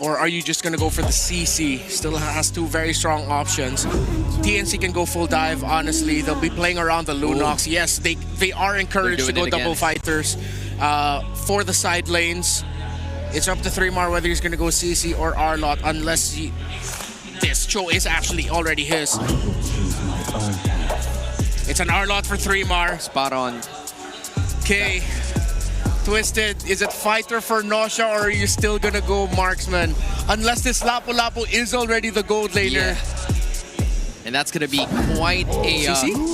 Or are you just going to go for the CC? Still has two very strong options. TNC can go full dive, honestly. They'll be playing around the Lunox. Yes, they are encouraged to go double fighters for the side lanes. It's up to 3mar whether he's going to go CC or R-Lot, unless this Cho is actually already his. It's an R-Lot for 3mar. Spot on. Okay. Twisted, is it fighter for Nausea or are you still gonna go marksman? Unless this Lapu-Lapu is already the gold laner. Yeah. And that's gonna be quite a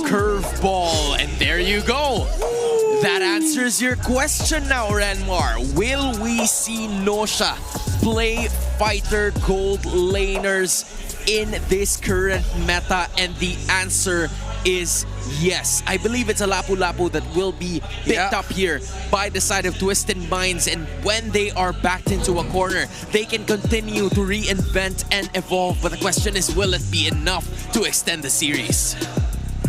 curveball. And there you go. That answers your question now, Renmar. Will we see Nausea play fighter gold laners in this current meta? And the answer is yes. I believe it's a Lapu-Lapu that will be picked up here by the side of Twisted Minds, and when they are backed into a corner, they can continue to reinvent and evolve, but the question is, will it be enough to extend the series?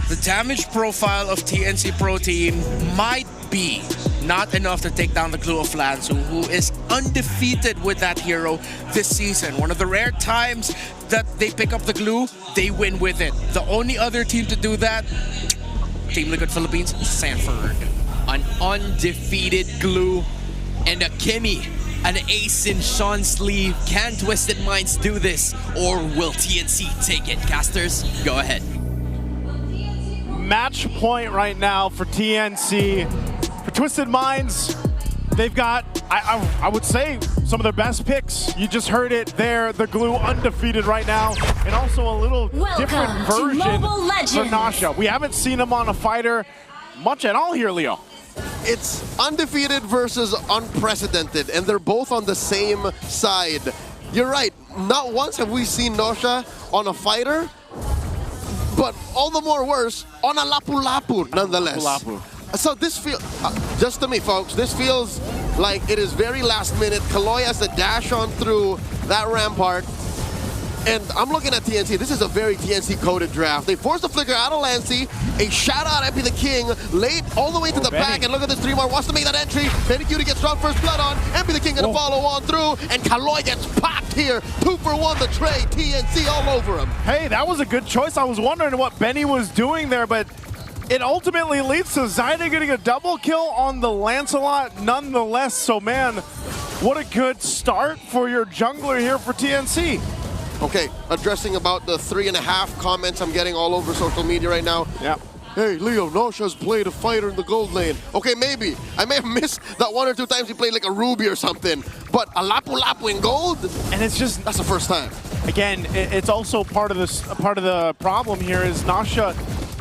The damage profile of TNC Pro Team might be not enough to take down the Glue of Lanzu, who is undefeated with that hero this season. One of the rare times that they pick up the Glue, they win with it. The only other team to do that, Team Liquid Philippines, Sanford. An undefeated Glue and a Kimmy, an ace in Sean's sleeve. Can Twisted Minds do this, or will TNC take it? Casters, go ahead. Match point right now for TNC. For Twisted Minds, they've got, I would say, some of their best picks. You just heard it there, the Glue undefeated right now, and also a little different version for Nausea. We haven't seen him on a fighter much at all here, Leo. It's undefeated versus unprecedented, and they're both on the same side. You're right, not once have we seen Nausea on a fighter, but all the more worse, on a Lapu-Lapu nonetheless. Lapu-Lapu. So this feels, just to me folks, this feels like it is very last minute. Kaloy has to dash on through that rampart. And I'm looking at TNC. This is a very TNC-coded draft. They forced the flicker out of Lancy. A shout-out MP the King, late all the way to the back. And look at this 3mar, wants to make that entry. Benny Cutie gets strong first blood on. MP the King gonna follow on through. And Kaloy gets popped here. 2 for 1 the trade. TNC all over him. Hey, that was a good choice. I was wondering what Benny was doing there, but it ultimately leads to Zyda getting a double kill on the Lancelot nonetheless. So, man, what a good start for your jungler here for TNC. Okay, addressing about the 3.5 comments I'm getting all over social media right now. Yeah. Hey, Leo, Nausea's played a fighter in the gold lane. Okay, maybe. I may have missed that 1 or 2 times he played like a Ruby or something. But a Lapu-Lapu in gold? And it's just... That's the first time. Again, it's also part of the problem here is Nausea.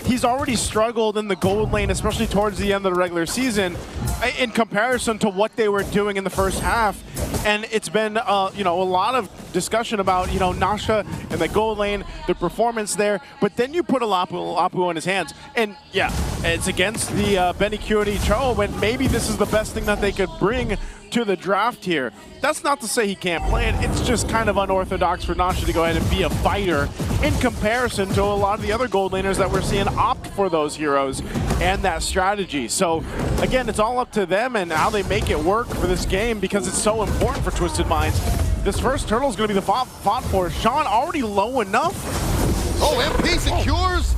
He's already struggled in the gold lane, especially towards the end of the regular season, in comparison to what they were doing in the first half. And it's been, you know, a lot of discussion about, you know, Nausea and the gold lane, the performance there. But then you put a Lapu in his hands, and yeah, it's against the Benny Cutie Cho, but maybe this is the best thing that they could bring to the draft here. That's not to say he can't play it. It's just kind of unorthodox for Nausea to go ahead and be a fighter in comparison to a lot of the other gold laners that we're seeing opt for those heroes and that strategy. So again, it's all up to them and how they make it work for this game, because it's so important for Twisted Minds. This first turtle is going to be the fought for. Sean already low enough. Oh, MP secures.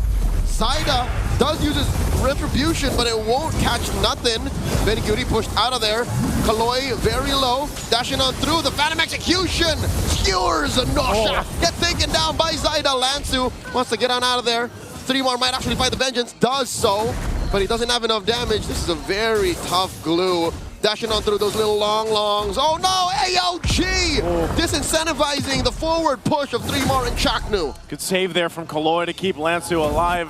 Zyda does use his retribution, but it won't catch nothing. Benny Cutie pushed out of there. Kaloy very low, dashing on through. The Phantom Execution skewers Nausea. Get taken down by Zyda. Lanzu wants to get on out of there. 3mar might actually fight the Vengeance, does so, but he doesn't have enough damage. This is a very tough Glue. Dashing on through those little longs. Oh no, AOG! Disincentivizing the forward push of 3mar and Chaknu. Good save there from Kaloy to keep Lanzu alive.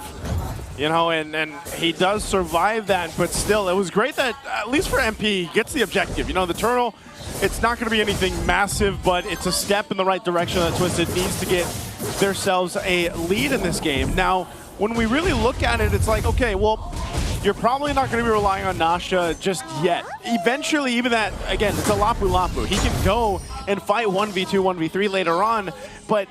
You know, and he does survive that, but still, it was great that, at least for MP, he gets the objective. You know, the turtle, it's not going to be anything massive, but it's a step in the right direction that Twisted needs to get themselves a lead in this game. Now, when we really look at it, it's like, okay, well, you're probably not going to be relying on Nausea just yet. Eventually, even that, again, it's a Lapu-Lapu. He can go and fight 1v2, 1v3 later on, but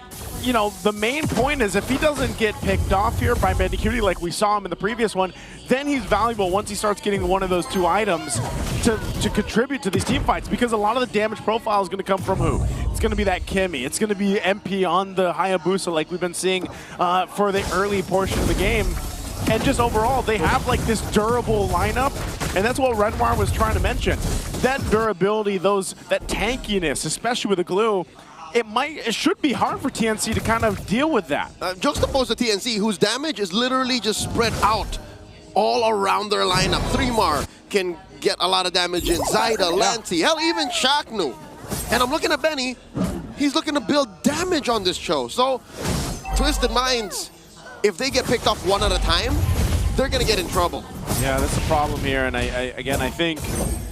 you know, the main point is if he doesn't get picked off here by Bandicoot like we saw him in the previous one, then he's valuable once he starts getting one of those 2 items to contribute to these team fights, because a lot of the damage profile is going to come from who? It's going to be that Kimmy. It's going to be MP on the Hayabusa like we've been seeing for the early portion of the game. And just overall, they have like this durable lineup, and that's what Renoir was trying to mention. That durability, that tankiness, especially with the glue, it should be hard for TNC to kind of deal with that. Juxtaposed to TNC, whose damage is literally just spread out all around their lineup. 3mar can get a lot of damage in. Zyda, Lancy, hell, even Shaknu. And I'm looking at Benny. He's looking to build damage on this show. So, Twisted Minds, if they get picked off one at a time, they're going to get in trouble. Yeah, that's the problem here. And I think,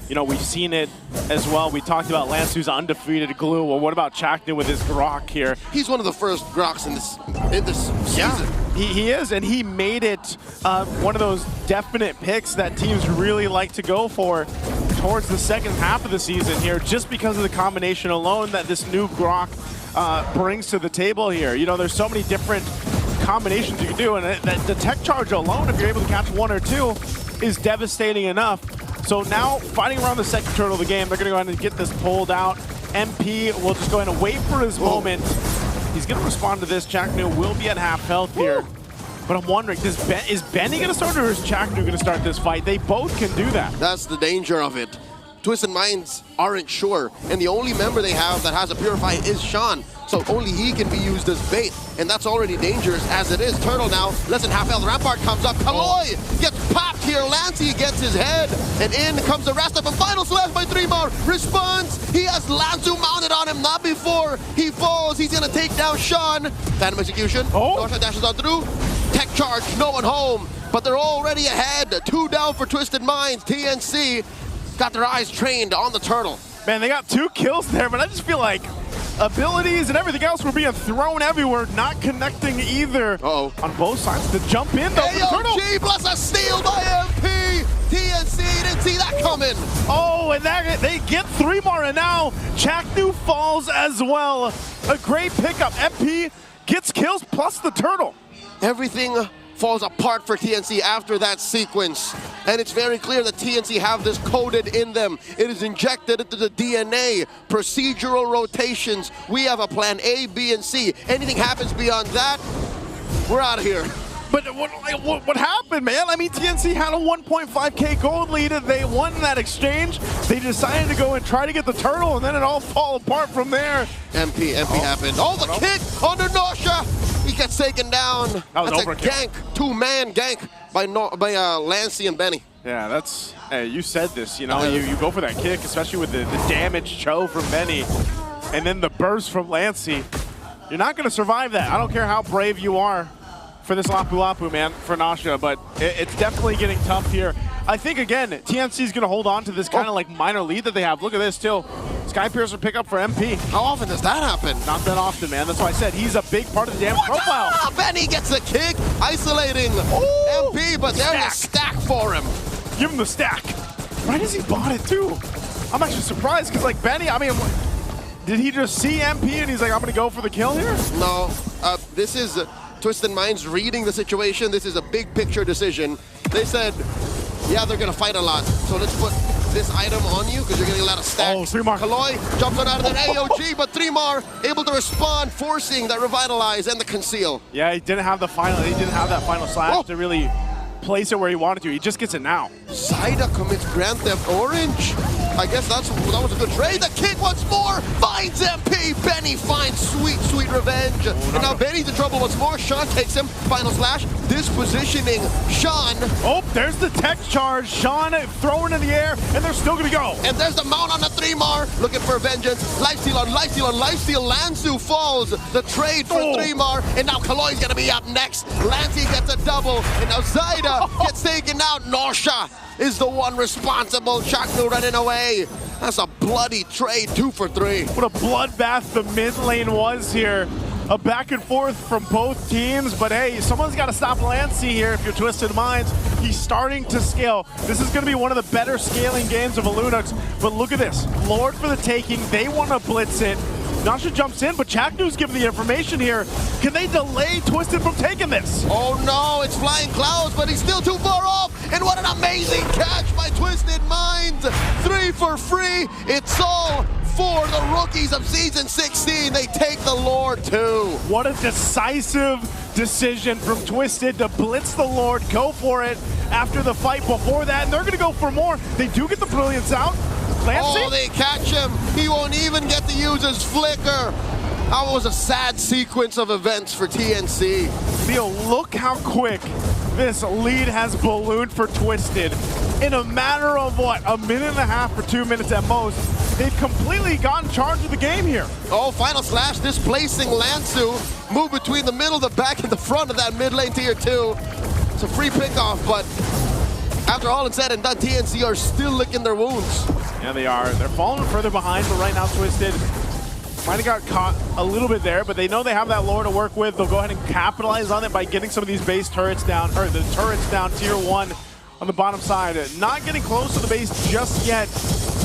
you know, we've seen it as well. We talked about Lance, who's undefeated glue. Well, what about Chaknu with his Grok here? He's one of the first Groks in this season. Yeah, he is, and he made it one of those definite picks that teams really like to go for towards the second half of the season here, just because of the combination alone that this new Grok brings to the table here. You know, there's so many different combinations you can do, and the tech charge alone, if you're able to catch 1 or 2, is devastating enough. So now, fighting around the second turtle of the game, they're going to go ahead and get this pulled out. MP will just go ahead and wait for his moment. He's going to respond to this. Chaknu will be at half health here. But I'm wondering, is Benny going to start, or is Chaknu going to start this fight? They both can do that. That's the danger of it. Twisted Minds aren't sure, and the only member they have that has a Purify is Sean, so only he can be used as bait, and that's already dangerous as it is. Turtle now, less than half health. Rampart comes up. Kaloy gets popped here. Lancy gets his head, and in comes the rest of them. Final slash by 3mar. Responds. He has Lanzu mounted on him, not before he falls. He's going to take down Sean. Phantom execution. Norsha dashes on through. Tech charge, no one home, but they're already ahead. 2 down for Twisted Minds. TNC got their eyes trained on the turtle. Man, they got 2 kills there, but I just feel like abilities and everything else were being thrown everywhere, not connecting either on both sides. To jump in, though, the turtle. AOG plus a steal by MP. TNC didn't see that coming. Oh, and they get 3mar, and now Chaknu falls as well. A great pickup. MP gets kills plus the turtle. Everything falls apart for TNC after that sequence. And it's very clear that TNC have this coded in them. It is injected into the DNA. Procedural rotations. We have a plan A, B, and C. Anything happens beyond that, we're out of here. But what happened, man? I mean, TNC had a 1.5K gold lead, and they won that exchange. They decided to go and try to get the turtle, and then it all fall apart from there. MP happened. Oh, the kick under Norsha. He gets taken down. That's a gank, 2-man gank by Lancy and Benny. Yeah, that's, hey, you said this, you know, you go for that kick, especially with the damage Cho from Benny, and then the burst from Lancy. You're not going to survive that. I don't care how brave you are for this Lapu Lapu, man, for Norsha, but it's definitely getting tough here. I think, again, TNC is going to hold on to this kind of like minor lead that they have. Look at this, too. Skypiercer pick up for MP. How often does that happen? Not that often, man. That's why I said he's a big part of the damage profile. Benny gets a kick, isolating MP, but there's a stack for him. Give him the stack. Right as he bought it, too. I'm actually surprised, because, like, Benny, I mean, did he just see MP and he's like, I'm going to go for the kill here? No. This is Twisted Minds reading the situation. This is a big picture decision. They said, yeah, they're going to fight a lot, so let's put this item on you because you're getting a lot of stacks. 3mar. Kaloy jumps on out of that AOG, but 3mar able to respond, forcing that revitalize and the conceal. Yeah, he didn't have that final slash to really place it where he wanted to. He just gets it now. Zyda commits Grand Theft Orange. I guess that was a good trade. The kick once more finds MP. Benny finds sweet, sweet revenge. And now Benny's in trouble once more. Sean takes him. Final slash. This positioning. Sean. Oh, there's the tech charge. Sean throwing in the air, and they're still going to go. And there's the mount on the 3mar. Looking for vengeance. Lifesteal on lifesteal on lifesteal. Lanzu falls. The trade for 3mar. And now Kaloy's going to be up next. Lancy gets a double. And now Zyda gets taken out. Norsha is the one responsible. Chaknu running away. That's a bloody trade, 2 for 3. What a bloodbath the mid lane was here. A back and forth from both teams, but hey, someone's got to stop Lancy here if you're Twisted Minds. He's starting to scale. This is going to be one of the better scaling games of Alunux, but look at this. Lord for the taking. They want to blitz it. Nasha jumps in, but Chaknu's giving the information here. Can they delay Twisted from taking this? Oh no, it's Flying Clouds, but he's still too far off. And what an amazing catch by Twisted Minds. 3 for free. It's all for the rookies of Season 16. They take the Lord too. What a decisive decision from Twisted to blitz the Lord, go for it after the fight before that, and they're going to go for more. They do get the Brilliance out. Lancey? Oh, they catch him. He won't even get to use his flicker. That was a sad sequence of events for TNC. Theo, look how quick this lead has ballooned for Twisted. In a matter of what, a minute and a half or 2 minutes at most, they've completely gotten charge of the game here. Oh, Final Slash displacing Lansu. Move between the middle, the back, and the front of that mid lane tier 2. It's a free pickoff, but after all is said and done, TNC are still licking their wounds. Yeah, they are. They're falling further behind, but right now Twisted might have got caught a little bit there, but they know they have that lore to work with. They'll go ahead and capitalize on it by getting some of these base turrets down, or the turrets down tier 1 on the bottom side. Not getting close to the base just yet,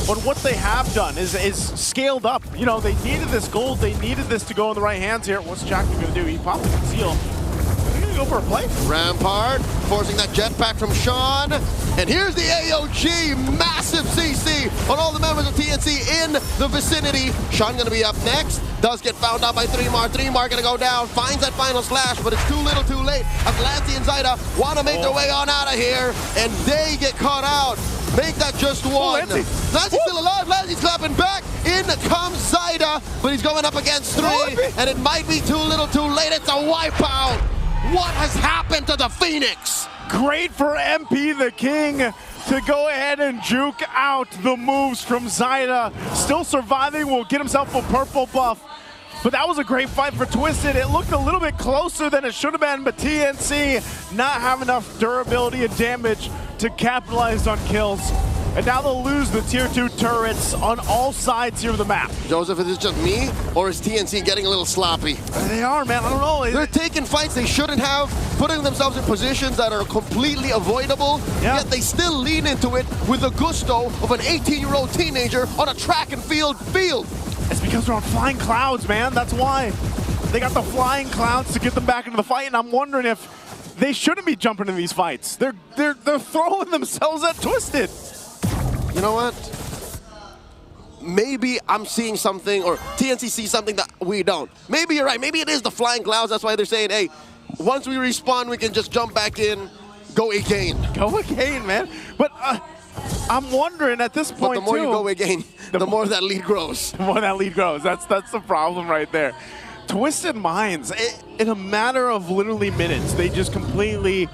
but what they have done is scaled up. You know, they needed this gold, they needed this to go in the right hands here. What's Jackson gonna do? He popped the conceal. They're gonna go for a play. Rampart forcing that jetpack from Sean. And here's the AOG, massive CC on all the members of TNC in the vicinity. Sean gonna be up next. Does get found out by 3mar. 3mar gonna go down, finds that Final Slash, but it's too little too late. As Lancey and Zyda wanna make their way on out of here, and they get caught out. Make that just one. Lancey's still alive, Lancey's clapping back. In comes Zyda, but he's going up against 3, and it might be too little too late. It's a wipeout. What has happened to the Phoenix? Great for MP the King to go ahead and juke out the moves from Zyda. Still surviving, will get himself a purple buff. But that was a great fight for Twisted. It looked a little bit closer than it should have been, but TNC not have enough durability and damage to capitalize on kills. And now they'll lose the tier 2 turrets on all sides here of the map. Joseph, is it just me, or is TNC getting a little sloppy? They are, man. I don't know. They're taking fights they shouldn't have, putting themselves in positions that are completely avoidable, yet they still lean into it with the gusto of an 18-year-old teenager on a track and field. It's because they're on Flying Clouds, man. That's why. They got the Flying Clouds to get them back into the fight, and I'm wondering if they shouldn't be jumping in these fights. They're throwing themselves at Twisted. You know what? Maybe I'm seeing something, or TNC sees something that we don't. Maybe you're right. Maybe it is the Flying Clouds. That's why they're saying, hey, once we respawn, we can just jump back in, go again. Go again, man. But I'm wondering at this point, but the more you go again, the more that lead grows. The more that lead grows. That's the problem right there. Twisted Minds, in a matter of literally minutes, they just completely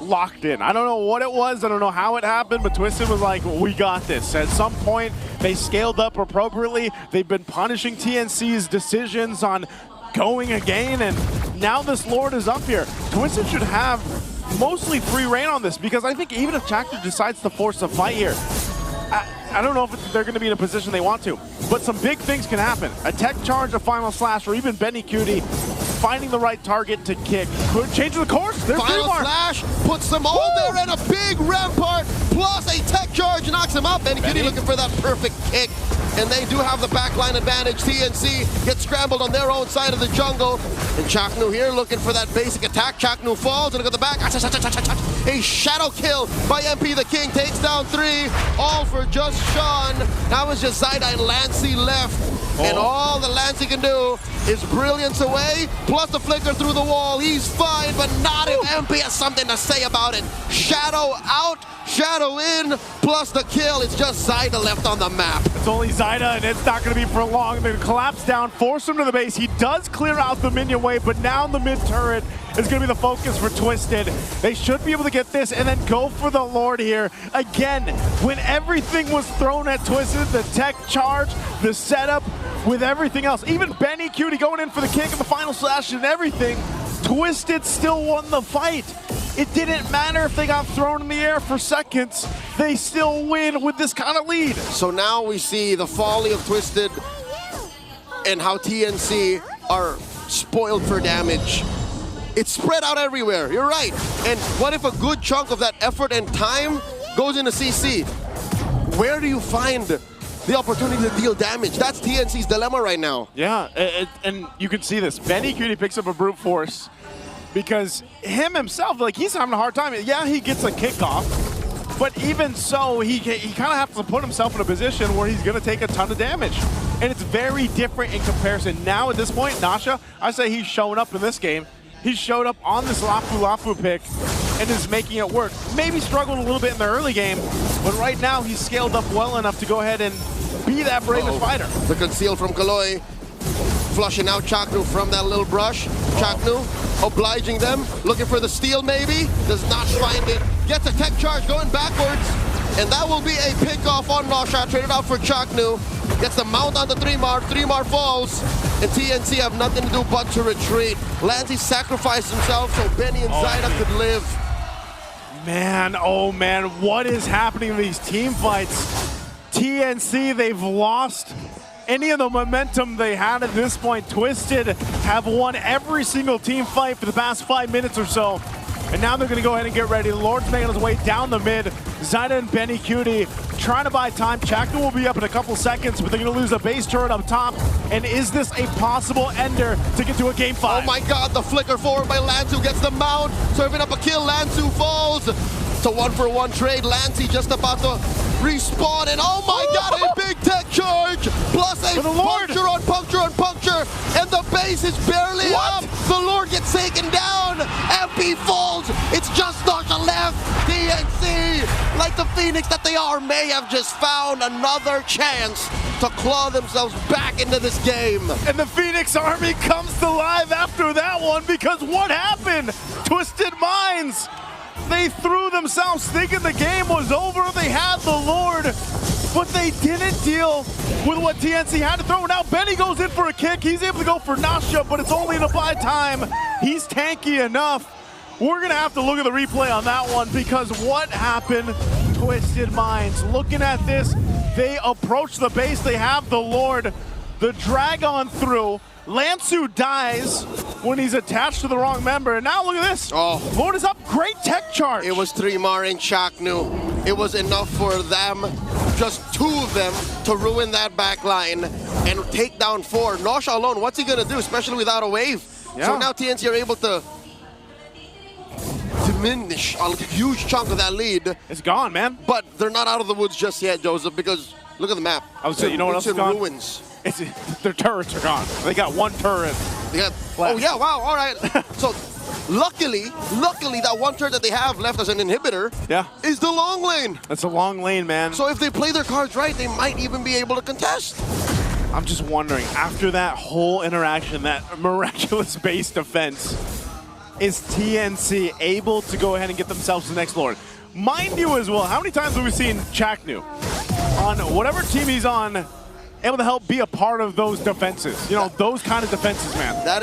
locked in. I don't know what it was, I don't know how it happened, but Twisted was like, we got this. At some point, they scaled up appropriately. They've been punishing TNC's decisions on going again, and now this Lord is up here. Twisted should have mostly free reign on this, because I think even if Chakra decides to force a fight here, I don't know if they're going to be in a position they want to, but some big things can happen. A tech charge, a Final Slash, or even Benny Cutie finding the right target to kick could change the course. There's Final Slash puts them all there, and a big Rampart plus a tech charge knocks him out. Benny Cutie looking for that perfect kick, and they do have the backline advantage. TNC gets scrambled on their own side of the jungle, and Chaknu here looking for that basic attack. Chaknu falls, and look at the back. A shadow kill by MP the King, takes down 3, all for just Sean. Now it's just Zyda and Lancey left, and all that Lancey can do is brilliance away, plus the flicker through the wall. He's fine, but not if MP has something to say about it. Shadow out, shadow in, plus the kill. It's just Zyda left on the map. It's only Zyda, and it's not going to be for long. They're going to collapse down, force him to the base. He does clear out the minion wave, but now the mid turret is going to be the focus for Twisted. They should be able to get this and then go for the Lord here. Again, when everything was thrown at Twisted, the tech charge, the setup, with everything else, even Benny Cutie going in for the kick and the Final Slash and everything, Twisted still won the fight. It didn't matter if they got thrown in the air for seconds, they still win with this kind of lead. So now we see the folly of Twisted and how TNC are spoiled for damage. It's spread out everywhere, you're right. And what if a good chunk of that effort and time goes into CC? Where do you find the opportunity to deal damage. That's TNC's dilemma right now. Yeah, and you can see this. Benny Cutie picks up a brute force because him himself, like, he's having a hard time. Yeah, he gets a kickoff, but even so, he kind of has to put himself in a position where he's going to take a ton of damage. And it's very different in comparison. Now, at this point, Nasha, I say he's showing up in this game. He showed up on this Lafu pick and is making it work. Maybe struggled a little bit in the early game, but right now he's scaled up well enough to go ahead and be that bravest fighter. The conceal from Kaloy, flushing out Chaknu from that little brush. Chaknu obliging them, looking for the steal maybe, does not find it. Gets a tech charge going backwards, and that will be a pickoff on Nosha, traded out for Chaknu. Gets the mount on the 3-mar, 3-mar falls, and TNC have nothing to do but to retreat. Lancy sacrificed himself so Benny and Zyda could live. Man, oh man, what is happening in these team fights? TNC, they've lost any of the momentum they had at this point. Twisted have won every single team fight for the past 5 minutes or so. And now they're going to go ahead and get ready. The Lord's making his way down the mid. Zyda and Benny Cutie trying to buy time. Chaknu will be up in a couple seconds, but they're going to lose a base turret up top. And is this a possible ender to get to a game 5? Oh my god, the flicker forward by Lansu gets the mount. Serving up a kill, Lansu falls. It's a 1-for-1 trade. Lancey just about to respawn, and oh my god, a big tech charge! Plus a puncture on puncture on puncture, and the base is barely up! The Lord gets taken down! MP falls! It's just Nosha left! TNC, like the Phoenix that they are, may have just found another chance to claw themselves back into this game. And the Phoenix Army comes to life after that one, because what happened? Twisted Minds! They threw themselves thinking the game was over. They had the Lord, but they didn't deal with what TNC had to throw. Now Benny goes in for a kick. He's able to go for Nasha, but it's only to buy time. He's tanky enough. We're going to have to look at the replay on that one, because what happened? Twisted Minds. Looking at this, they approach the base. They have the Lord. The drag on through. Lansu dies when he's attached to the wrong member. And now look at this. Oh. Lord is up. Great tech charge. It was 3-mar in Chaknu. It was enough for them, just 2 of them, to ruin that back line and take down 4. Nosha alone, what's he going to do, especially without a wave? Yeah. So now TNC are able to diminish a huge chunk of that lead. It's gone, man. But they're not out of the woods just yet, Joseph, because look at the map. I would say, you know what else is gone? Ruins. Their turrets are gone. They got 1 turret. They got, oh yeah, wow, all right. So luckily, that 1 turret that they have left as an inhibitor is the long lane. That's a long lane, man. So if they play their cards right, they might even be able to contest. I'm just wondering, after that whole interaction, that miraculous base defense, is TNC able to go ahead and get themselves the next Lord? Mind you as well, how many times have we seen Chaknu on whatever team he's on able to help be a part of those defenses? You know, those kind of defenses, man. That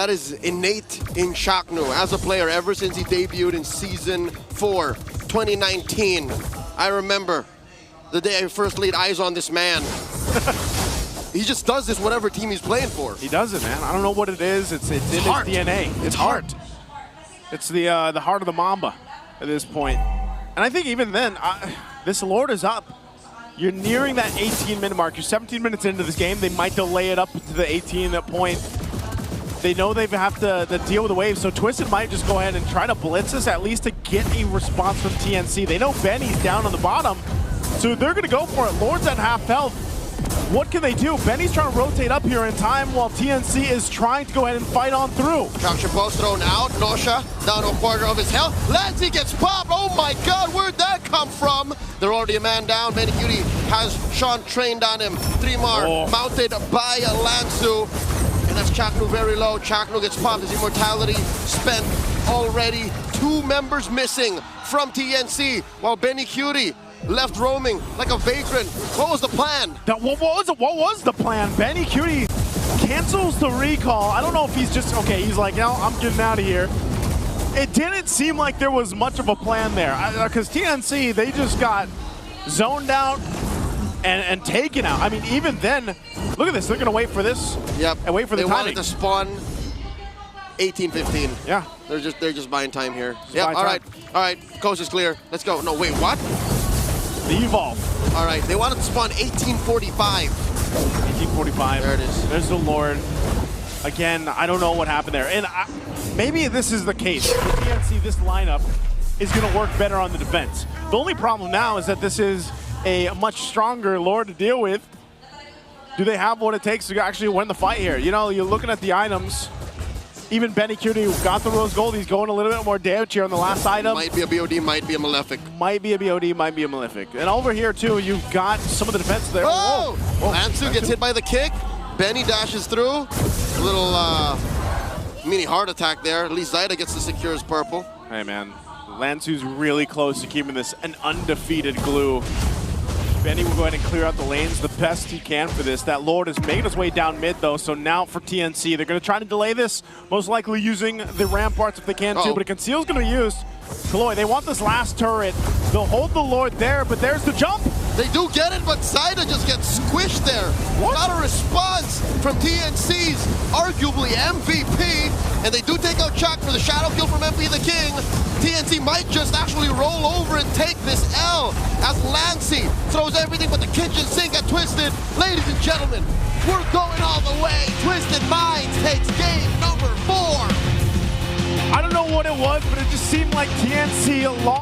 is innate in Chaknu as a player ever since he debuted in Season 4, 2019. I remember the day I first laid eyes on this man. He just does this whatever team he's playing for. He does it, man. I don't know what it is. It's in his heart. DNA. It's heart. It's the heart of the Mamba at this point. And I think even then, this Lord is up. You're nearing that 18-minute mark. You're 17 minutes into this game. They might delay it up to the 18 point. They know they have to deal with the wave, so Twisted might just go ahead and try to blitz this, at least to get a response from TNC. They know Benny's down on the bottom, so they're going to go for it. Lord's at half health. What can they do? Benny's trying to rotate up here in time while TNC is trying to go ahead and fight on through. Capture post thrown out. Nosha down to a quarter of his health. Lancey gets popped. Oh my god, where'd that come from? They're already a man down. Benny Cutie has Sean trained on him. 3-mar mounted by Lansu. And that's Chaknu very low. Chaknu gets popped. His immortality spent already. 2 members missing from TNC while Benny Cutie left roaming like a vagrant. What was the plan? What was the plan? Benny Cutie cancels the recall. I don't know if he's just, okay, he's like, no, I'm getting out of here. It didn't seem like there was much of a plan there, because TNC, they just got zoned out and taken out. I mean, even then, look at this. They're going to wait for this. Yep. And wait for the timing. They wanted to spawn 18-15. Yeah. They're just buying time here. Yeah. All right. Coast is clear. Let's go. No, wait, what? The Evolve. All right, they wanted to spawn 1845. 1845. There it is. There's the Lord. Again, I don't know what happened there. And maybe this is the case. For TNC, this lineup is going to work better on the defense. The only problem now is that this is a much stronger Lord to deal with. Do they have what it takes to actually win the fight here? You know, you're looking at the items. Even Benny Cutie, who got the Rose Gold, he's going a little bit more damage here on the last item. Might be a BOD, might be a Malefic. Might be a BOD, might be a Malefic. And over here, too, you've got some of the defense there. Oh! Whoa. Lansu gets hit by the kick. Benny dashes through. A little mini heart attack there. At least Zyda gets to secure his purple. Hey, man. Lansu's really close to keeping this an undefeated glue. Benny will go ahead and clear out the lanes the best he can for this. That Lord is making his way down mid, though, so now for TNC, they're going to try to delay this, most likely using the ramparts if they can, too, but a conceal's going to be used. Kaloy, they want this last turret. They'll hold the Lord there, but there's the jump. They do get it, but Zyda just gets squished there. Not a response from TNC's arguably MVP, and they do take out Chuck for the shadow kill from MP the King. TNC might just actually roll over and take this L as Lancey throws everything but the kitchen sink at Twisted. Ladies and gentlemen, we're going all the way. Twisted Minds takes game number 4. I don't know what it was, but it just seemed like TNC lost.